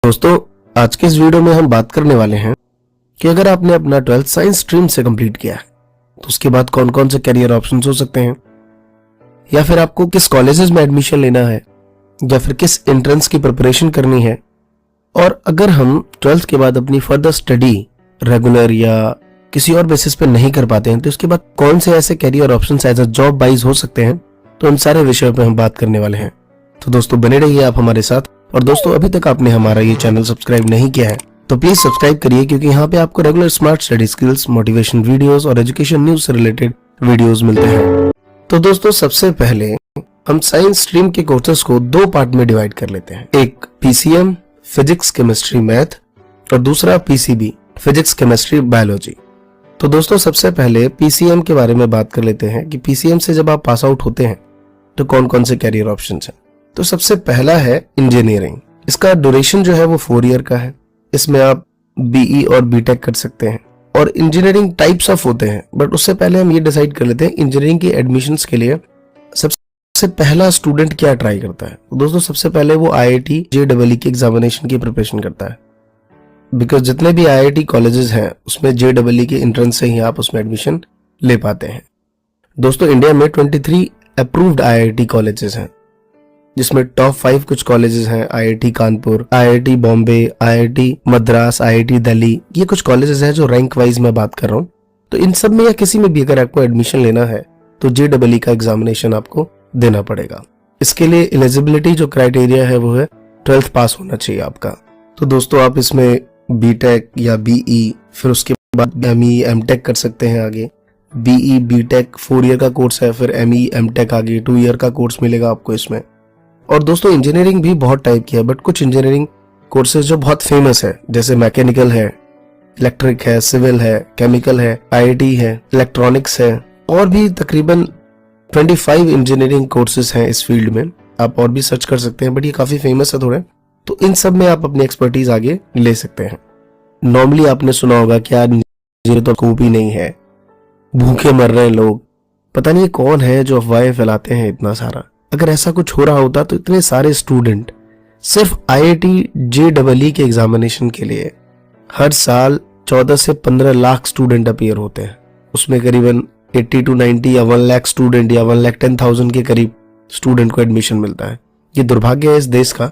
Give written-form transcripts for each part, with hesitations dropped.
दोस्तों, आज के इस वीडियो में हम बात करने वाले हैं कि अगर आपने अपना 12th साइंस स्ट्रीम से कंप्लीट किया है तो उसके बाद कौन कौन से करियर ऑप्शंस हो सकते हैं, या फिर आपको किस कॉलेजेस में एडमिशन लेना है, या फिर किस एंट्रेंस की प्रिपरेशन करनी है। और अगर हम 12th के बाद अपनी फर्दर स्टडी रेगुलर या किसी और बेसिस पे नहीं कर पाते हैं तो उसके बाद कौन से ऐसे career options as a job wise हो सकते हैं, तो उन सारे विषयों पे हम बात करने वाले हैं। तो दोस्तों बने रहिए आप हमारे साथ। और दोस्तों, अभी तक आपने हमारा ये चैनल सब्सक्राइब नहीं किया है तो प्लीज सब्सक्राइब करिए, क्योंकि यहाँ पे आपको regular smart study skills, motivation videos और एजुकेशन न्यूज से रिलेटेड वीडियोस मिलते हैं। तो दोस्तों, सबसे पहले हम साइंस स्ट्रीम के कोर्सेज को दो पार्ट में डिवाइड कर लेते हैं। एक पीसीएम फिजिक्स केमिस्ट्री मैथ और दूसरा पीसीबी फिजिक्स केमिस्ट्री बायोलॉजी। तो दोस्तों, सबसे पहले पीसीएम के बारे में बात कर लेते हैं कि पीसीएम से जब आप पास आउट होते हैं तो कौन कौन से कैरियर ऑप्शंस हैं। तो सबसे पहला है इंजीनियरिंग। इसका ड्यूरेशन जो है वो 4 ईयर का है। इसमें आप बीई और बीटेक कर सकते हैं। और इंजीनियरिंग टाइप्स ऑफ होते हैं, बट उससे पहले हम ये डिसाइड कर लेते हैं इंजीनियरिंग की एडमिशंस के लिए सबसे पहला स्टूडेंट क्या ट्राई करता है। तो दोस्तों, सबसे पहले वो आईआईटी जेईई की एग्जामिनेशन की प्रिपरेशन करता है, बिकॉज जितने भी आईआईटी कॉलेजेस हैं उसमें जेईई के एंट्रेंस से ही आप उसमें एडमिशन ले पाते हैं। दोस्तों, इंडिया में 23 अप्रूव्ड आईआईटी कॉलेजेस हैं, जिसमें टॉप 5 कुछ कॉलेजेस हैं। IIT Kanpur, IIT Bombay, IIT Madras, IIT Delhi, ये कुछ कॉलेजेस हैं जो रैंक वाइज मैं बात कर रहा हूँ। तो इन सब में या किसी में भी अगर आपको एडमिशन लेना है तो जेईई का एग्जामिनेशन आपको देना पड़ेगा। इसके लिए एलिजिबिलिटी जो क्राइटेरिया है वो है 12th पास होना चाहिए आपका। तो दोस्तों, आप इसमें बीटेक या बीई, फिर उसके बाद एमई एमटेक कर सकते हैं। आगे बीई बीटेक 4 ईयर का कोर्स है, फिर एमई एमटेक आगे 2 ईयर का कोर्स मिलेगा आपको इसमें। और दोस्तों, इंजीनियरिंग भी बहुत टाइप की है, बट कुछ इंजीनियरिंग कोर्सेज जो बहुत फेमस है, जैसे मैकेनिकल है, इलेक्ट्रिक है, सिविल है, केमिकल है, आईटी है, इलेक्ट्रॉनिक्स है, और भी तकरीबन 25 इंजीनियरिंग कोर्सेज हैं इस फील्ड में। आप और भी सर्च कर सकते हैं, बट ये काफी फेमस है थोड़े। तो इन सब में आप अपनी एक्सपर्टीज आगे ले सकते हैं। नॉर्मली आपने सुना होगा कि यार इंजीनियर तो स्कोप ही नहीं है, भूखे मर रहे हैं लोग, पता नहीं कौन है जो अफवाहें फैलाते हैं इतना सारा। अगर ऐसा कुछ हो रहा होता तो इतने सारे स्टूडेंट सिर्फ आईआईटी जेईई के एग्जामिनेशन के लिए हर साल 14 से 15 लाख स्टूडेंट अपीयर होते हैं। उसमें करीबन 80 to 90 या 1 लाख स्टूडेंट या 1,10,000 के करीब स्टूडेंट को एडमिशन मिलता है। ये दुर्भाग्य है इस देश का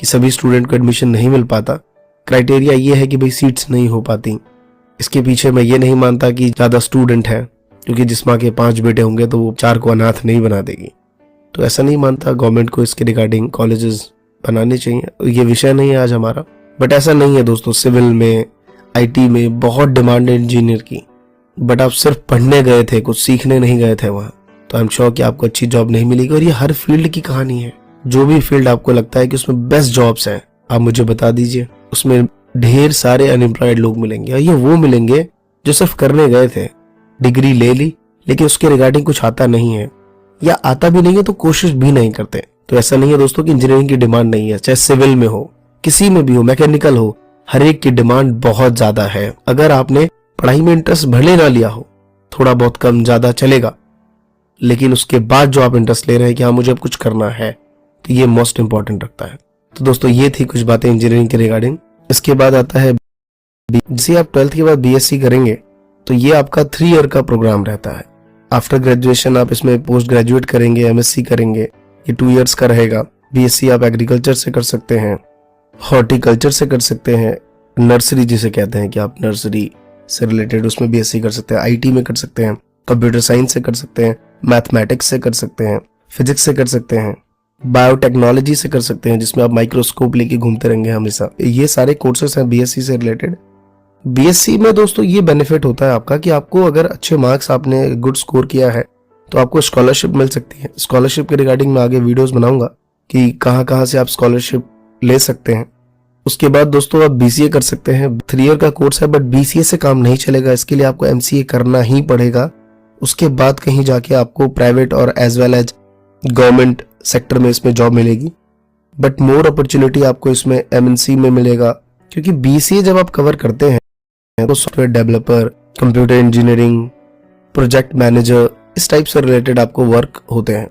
कि सभी स्टूडेंट को एडमिशन नहीं मिल पाता। क्राइटेरिया ये है कि भाई सीट्स नहीं हो पाती। इसके पीछे मैं ये नहीं मानता कि ज्यादा स्टूडेंट है, क्योंकि जिस माँ के 5 बेटे होंगे तो वो 4 को अनाथ नहीं बना देगी। तो ऐसा नहीं मानता। गवर्नमेंट को इसके रिगार्डिंग कॉलेजेस बनाने चाहिए। ये विषय नहीं है आज हमारा, बट ऐसा नहीं है दोस्तों। सिविल में, आईटी में बहुत डिमांड है इंजीनियर की, बट आप सिर्फ पढ़ने गए थे, कुछ सीखने नहीं गए थे वहां, तो आई एम श्योर कि आपको अच्छी जॉब नहीं मिलेगी। और ये हर फील्ड की कहानी है। जो भी फील्ड आपको लगता है कि उसमें बेस्ट जॉब्स हैं, आप मुझे बता दीजिए। उसमें ढेर सारे अनएम्प्लॉयड लोग मिलेंगे, और ये वो मिलेंगे जो सिर्फ करने गए थे, डिग्री ले ली, लेकिन उसके रिगार्डिंग कुछ आता नहीं है, या आता भी नहीं है तो कोशिश भी नहीं करते। तो ऐसा नहीं है दोस्तों कि इंजीनियरिंग की डिमांड नहीं है। चाहे सिविल में हो, किसी में भी हो, मैकेनिकल हो, हर एक की डिमांड बहुत ज्यादा है। अगर आपने पढ़ाई में इंटरेस्ट भले ना लिया हो, थोड़ा बहुत कम ज्यादा चलेगा, लेकिन उसके बाद जो आप इंटरेस्ट ले रहे हैं कि हाँ मुझे अब कुछ करना है, तो ये मोस्ट इंपॉर्टेंट रखता है। तो दोस्तों, ये थी कुछ बातें इंजीनियरिंग के रिगार्डिंग। इसके बाद आता है जैसे आप 12th के बाद बीएससी करेंगे तो ये आपका 3 ईयर का प्रोग्राम रहता है। आफ्टर ग्रेजुएशन आप इसमें पोस्ट ग्रेजुएट करेंगे, एमएससी करेंगे, ये 2 ईयर्स का रहेगा। बीएससी आप एग्रीकल्चर से कर सकते हैं, हॉर्टिकल्चर से कर सकते हैं, नर्सरी जिसे कहते हैं कि आप नर्सरी से रिलेटेड उसमें बीएससी कर सकते हैं, आईटी में कर सकते हैं, कंप्यूटर साइंस से कर सकते हैं, मैथमेटिक्स से कर सकते हैं, फिजिक्स से कर सकते हैं, बायोटेक्नोलॉजी से कर सकते हैं, जिसमें आप माइक्रोस्कोप लेके घूमते रहेंगे हमेशा। ये सारे कोर्सेस हैं बीएससी से रिलेटेड। बीएससी में दोस्तों ये बेनिफिट होता है आपका कि आपको अगर अच्छे मार्क्स, आपने गुड स्कोर किया है तो आपको स्कॉलरशिप मिल सकती है। स्कॉलरशिप के रिगार्डिंग मैं आगे वीडियोस बनाऊंगा कि कहां से आप स्कॉलरशिप ले सकते हैं। उसके बाद दोस्तों आप बीसीए कर सकते हैं। 3 ईयर का कोर्स है, बट बीसीए से काम नहीं चलेगा। इसके लिए आपको एमसीए करना ही पड़ेगा। उसके बाद कहीं जाके आपको प्राइवेट और as well as government sector में इसमें जॉब मिलेगी, बट मोर अपॉर्चुनिटी आपको इसमें एमएनसी में मिलेगा, क्योंकि बीसीए जब आप कवर करते हैं तो software developer, computer engineering, project manager, इस टाइप से रिलेटेड आपको वर्क होते हैं।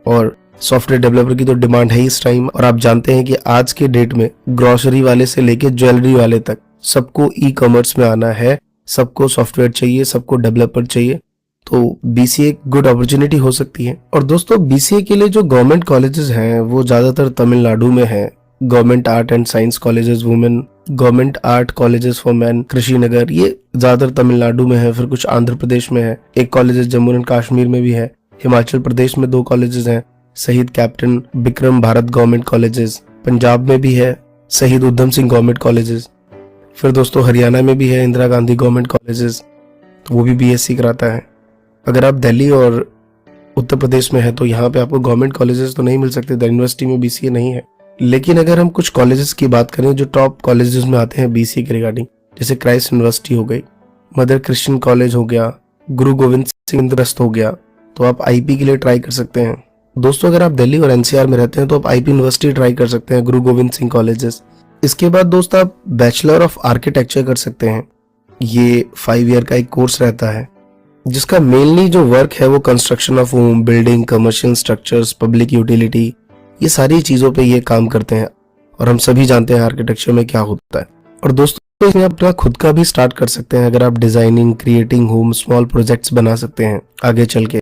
और सॉफ्टवेयर डेवलपर की तो डिमांड है ही इस टाइम, और आप जानते हैं कि आज के डेट में ग्रोसरी वाले से लेके ज्वेलरी वाले तक सबको ई कॉमर्स में आना है, सबको सॉफ्टवेयर चाहिए, सबको डेवलपर चाहिए। तो बीसीए एक गुड अपॉर्चुनिटी हो सकती है। और दोस्तों बीसीए के लिए जो गवर्नमेंट कॉलेजेस हैं वो ज्यादातर तमिलनाडु में है। Government art and science colleges women, government art colleges for man कृषि नगर, ये ज्यादातर तमिलनाडु में है। फिर कुछ आंध्र प्रदेश में है, एक कॉलेज जम्मू एंड कश्मीर में भी है। हिमाचल प्रदेश में 2 कॉलेजेस हैं, शहीद captain Vikram Bharat government colleges. Punjab में भी है शहीद उधम सिंह गवर्नमेंट कॉलेजेस। फिर दोस्तों हरियाणा में भी है इंदिरा गांधी गवर्नमेंट कॉलेजेस, तो वो भी बीएससी कराता है। अगर आप दिल्ली और उत्तर प्रदेश में है तो यहाँ पे आपको गवर्नमेंट कॉलेजेस तो नहीं मिल सकते, दिल्ली यूनिवर्सिटी में बीसीए नहीं है। लेकिन अगर हम कुछ कॉलेजेस की बात करें जो टॉप कॉलेजेस में आते हैं बीसीए के रिगार्डिंग, जैसे क्राइस्ट यूनिवर्सिटी हो गई, मदर क्रिश्चियन कॉलेज हो गया, गुरु गोविंद सिंह ट्रस्ट हो गया, तो आप आईपी के लिए ट्राई कर सकते हैं। दोस्तों अगर आप दिल्ली और एनसीआर में रहते हैं तो आप आईपी यूनिवर्सिटी ट्राई कर सकते हैं, गुरु गोविंद सिंह कॉलेजेस। इसके बाद दोस्तों आप बैचलर ऑफ आर्किटेक्चर कर सकते हैं। ये 5 ईयर का एक कोर्स रहता है जिसका मेनली जो वर्क है वो construction of home, building, commercial structures, public utility, ये सारी चीजों पे ये काम करते हैं। और हम सभी जानते हैं आर्किटेक्चर में क्या होता है। और दोस्तों इसमें आप अपना खुद का भी स्टार्ट कर सकते हैं। अगर आप designing, creating home, small projects बना सकते हैं आगे चल के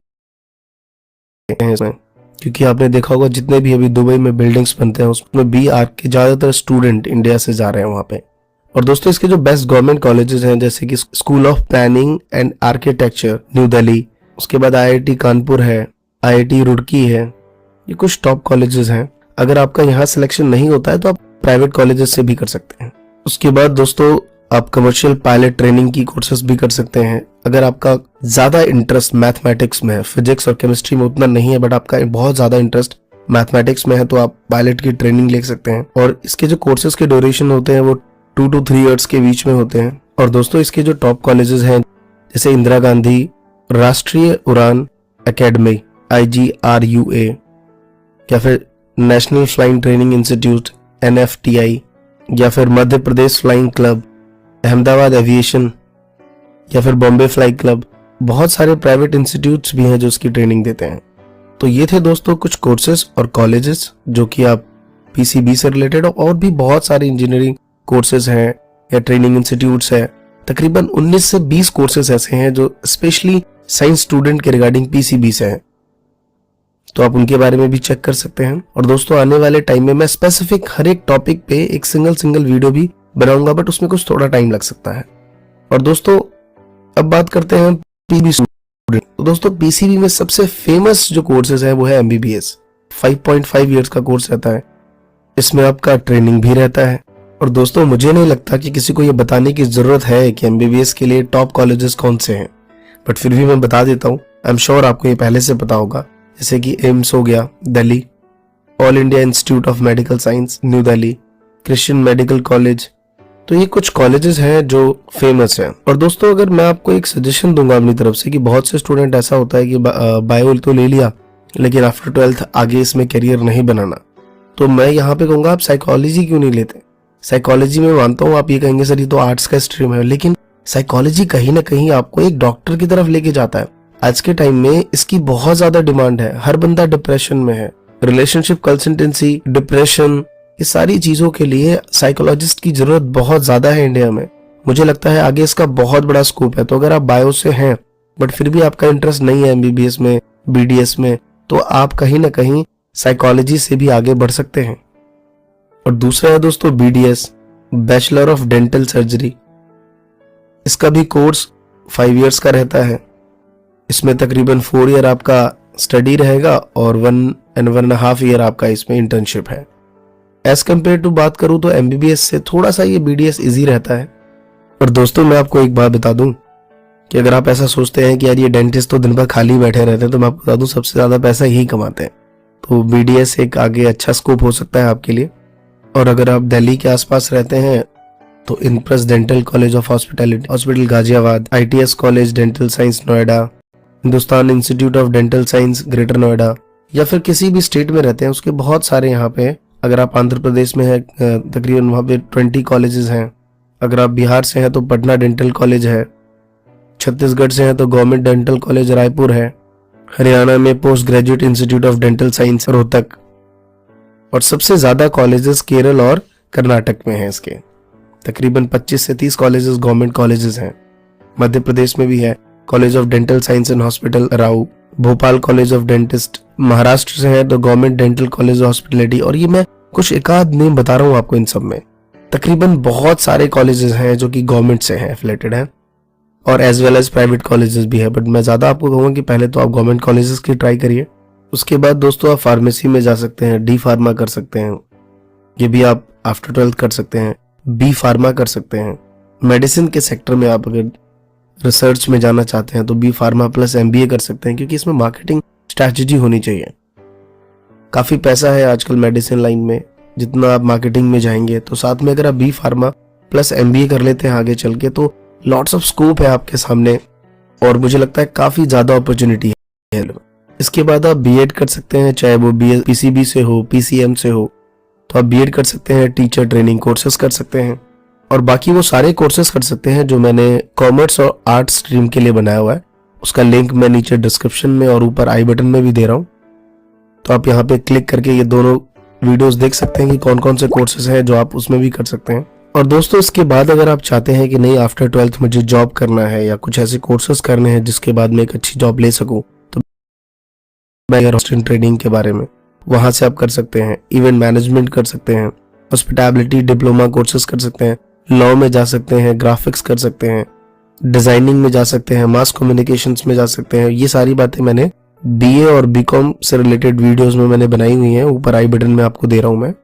इसमें, क्योंकि आपने देखा होगा जितने भी अभी दुबई में बिल्डिंग्स बनते हैं उसमें बी आर्क के ज्यादातर स्टूडेंट इंडिया से जा रहे हैं वहां पे। और दोस्तों इसके जो बेस्ट गवर्नमेंट कॉलेजेस हैं जैसे कि school of planning and architecture new Delhi, उसके बाद आईआईटी कानपुर है, आईआईटी रुड़की है, ये कुछ टॉप कॉलेजेस हैं। अगर आपका यहाँ सिलेक्शन नहीं होता है तो आप प्राइवेट कॉलेजेस से भी कर सकते हैं। उसके बाद दोस्तों आप कमर्शियल पायलट ट्रेनिंग की कोर्सेज भी कर सकते हैं। अगर आपका ज्यादा इंटरेस्ट मैथमेटिक्स में है, फिजिक्स और केमिस्ट्री में उतना नहीं है, बट आपका बहुत ज्यादा इंटरेस्ट मैथमेटिक्स में है, तो आप पायलट की ट्रेनिंग ले सकते हैं। और इसके जो कोर्सेज के ड्यूरेशन होते हैं वो 2 to 3 ईयर्स के बीच में होते हैं। और दोस्तों इसके जो टॉप कॉलेजेस हैं जैसे इंदिरा गांधी राष्ट्रीय उड़ान एकेडमी IGRUA, या फिर national flying training institute NFTI, या फिर Madhya Pradesh flying club, Ahmedabad aviation, या फिर बॉम्बे फ्लाई क्लब, बहुत सारे प्राइवेट इंस्टीट्यूट्स भी हैं जो इसकी ट्रेनिंग देते हैं। तो ये थे दोस्तों कुछ कोर्सेज और कॉलेजेस जो कि आप पीसीबी से रिलेटेड, और भी बहुत सारे इंजीनियरिंग कोर्सेज हैं या ट्रेनिंग इंस्टीट्यूट्स हैं। तकरीबन 19 से 20 कोर्सेज ऐसे हैं जो स्पेशली साइंस स्टूडेंट के रिगार्डिंग पीसीबी से हैं, तो आप उनके बारे में भी चेक कर सकते हैं। और दोस्तों आने वाले टाइम में मैं स्पेसिफिक हर एक टॉपिक पे एक सिंगल वीडियो भी बनाऊंगा, बट उसमें कुछ थोड़ा टाइम लग सकता है। और दोस्तों अब बात करते हैं पीसीबी स्टूडेंट। तो दोस्तों पीसीबी में सबसे फेमस जो कोर्सेज है वो है एमबीबीएस। 5.5 ईयर्स का कोर्स रहता है, इसमें आपका ट्रेनिंग भी रहता है। और दोस्तों मुझे नहीं लगता कि किसी को ये बताने की जरूरत है कि एमबीबीएस के लिए टॉप कॉलेजेस कौन से हैं, बट फिर भी मैं बता देता हूँ। आई एम श्योर आपको ये पहले से पता होगा, जैसे कि एम्स हो गया Delhi, all India institute of medical science new Delhi, Christian medical college, तो ये कुछ कॉलेजेस हैं जो फेमस हैं। और दोस्तों अगर मैं आपको एक सजेशन दूंगा अपनी तरफ से कि बहुत से स्टूडेंट ऐसा होता है कि बायो तो ले लिया लेकिन आफ्टर 12th आगे इसमें करियर नहीं बनाना, तो मैं यहाँ पे कहूंगा आप साइकोलॉजी क्यों नहीं लेते। साइकोलॉजी में मानता हूँ आप ये कहेंगे सर ये तो आर्ट्स का स्ट्रीम है, लेकिन साइकोलॉजी कहीं ना कहीं आपको एक डॉक्टर की तरफ लेके जाता है। आज के टाइम में इसकी बहुत ज्यादा डिमांड है, हर बंदा डिप्रेशन में है, रिलेशनशिप कंसल्टेंसी, डिप्रेशन, ये सारी चीजों के लिए साइकोलॉजिस्ट की जरूरत बहुत ज्यादा है इंडिया में। मुझे लगता है आगे इसका बहुत बड़ा स्कोप है। तो अगर आप बायो से हैं बट फिर भी आपका इंटरेस्ट नहीं है एमबीबीएस में, बीडीएस में, तो आप कहीं ना कहीं साइकोलॉजी से भी आगे बढ़ सकते हैं। और दूसरा है दोस्तों BDS, bachelor of dental surgery. इसका भी कोर्स 5 ईयर्स का रहता है। इसमें तकरीबन 4 ईयर आपका स्टडी रहेगा और 1 and 1.5 ईयर आपका इसमें इंटर्नशिप है। एज कम्पेयर टू बात करूं तो एमबीबीएस से थोड़ा सा ये बीडीएस इजी रहता है। और दोस्तों मैं आपको एक बात बता दूं कि अगर आप ऐसा सोचते हैं कि यार ये डेंटिस्ट तो दिन भर खाली बैठे रहते हैं, तो मैं आपको बता दूं सबसे ज्यादा पैसा यही कमाते हैं। तो बीडीएस एक आगे अच्छा स्कोप हो सकता है आपके लिए। और अगर आप दिल्ली के आसपास रहते हैं तो impress dental college of hospitality hospital Ghaziabad, ITS college dental science Noida, Hindustan institute of dental science greater Noida, या फिर किसी भी स्टेट में रहते हैं उसके बहुत सारे यहाँ पे। अगर आप आंध्र प्रदेश में है तकरीबन वहाँ पे 20 कॉलेजेस हैं। अगर आप बिहार से हैं तो पटना डेंटल कॉलेज है, छत्तीसगढ़ से हैं तो गवर्नमेंट डेंटल कॉलेज रायपुर है, हरियाणा में post graduate institute of dental science Rohtak, और सबसे ज्यादा कॉलेजेस केरल और कर्नाटक में हैं। इसके तकरीबन 25 से 30 कॉलेजेस गवर्नमेंट कॉलेजेस हैं। मध्य प्रदेश में भी है college of dental science and hospital Rau, Bhopal college of dentist, Maharashtra से है तो गवर्नमेंट डेंटल कॉलेज हॉस्पिटलिटी। और ये मैं कुछ एक आध नेम बता रहा हूँ आपको, इन सब में तकरीबन बहुत सारे कॉलेजेस हैं जो कि गवर्नमेंट से हैं, एफिलेटेड हैं, और as well as private colleges भी है। बट मैं ज्यादा आपको कहूँगा कि पहले तो आप गवर्नमेंट कॉलेजेस की ट्राई करिए। उसके बाद दोस्तों आप फार्मेसी में जा सकते हैं, डी फार्मा कर सकते हैं, ये भी आप आफ्टर 12th कर सकते हैं, बी फार्मा कर सकते हैं। मेडिसिन के सेक्टर में आप अगर रिसर्च में जाना चाहते हैं तो बी फार्मा प्लस MBA कर सकते हैं, क्योंकि इसमें मार्केटिंग स्ट्रैटेजी होनी चाहिए। काफी पैसा है आजकल मेडिसिन लाइन में, जितना आप मार्केटिंग में जाएंगे। तो साथ में अगर आप बी फार्मा प्लस MBA कर लेते हैं आगे चल के, तो लॉट्स ऑफ स्कोप है आपके सामने, और मुझे लगता है काफी ज्यादा अपॉर्चुनिटी है। इसके बाद आप B.Ed कर सकते हैं, चाहे वो PCB से हो, PCM से हो, तो आप B.Ed कर सकते हैं, टीचर ट्रेनिंग कोर्सेज कर सकते हैं, और बाकी वो सारे कोर्सेज कर सकते हैं जो मैंने कॉमर्स और आर्ट स्ट्रीम के लिए बनाया हुआ है। उसका लिंक मैं नीचे डिस्क्रिप्शन में और ऊपर आई बटन में भी दे रहा हूँ, तो आप यहाँ पे क्लिक करके ये दोनों वीडियोस देख सकते हैं कि कौन कौन से कोर्सेज हैं जो आप उसमें भी कर सकते हैं। और दोस्तों इसके बाद अगर आप चाहते हैं कि नहीं आफ्टर 12th मुझे जॉब करना है या कुछ ऐसे कोर्सेज करने हैं जिसके बाद मैं एक अच्छी जॉब ले सकूं, तो मैं ट्रेनिंग के बारे में वहां से आप कर सकते हैं, इवेंट मैनेजमेंट कर सकते हैं, हॉस्पिटैलिटी डिप्लोमा कोर्सेज कर सकते हैं, लॉ में जा सकते हैं, ग्राफिक्स कर सकते हैं, डिजाइनिंग में जा सकते हैं, मास कम्युनिकेशंस में जा सकते हैं। ये सारी बातें मैंने BA और BCom से रिलेटेड वीडियोस में मैंने बनाई हुई हैं, ऊपर आई बटन में आपको दे रहा हूं मैं।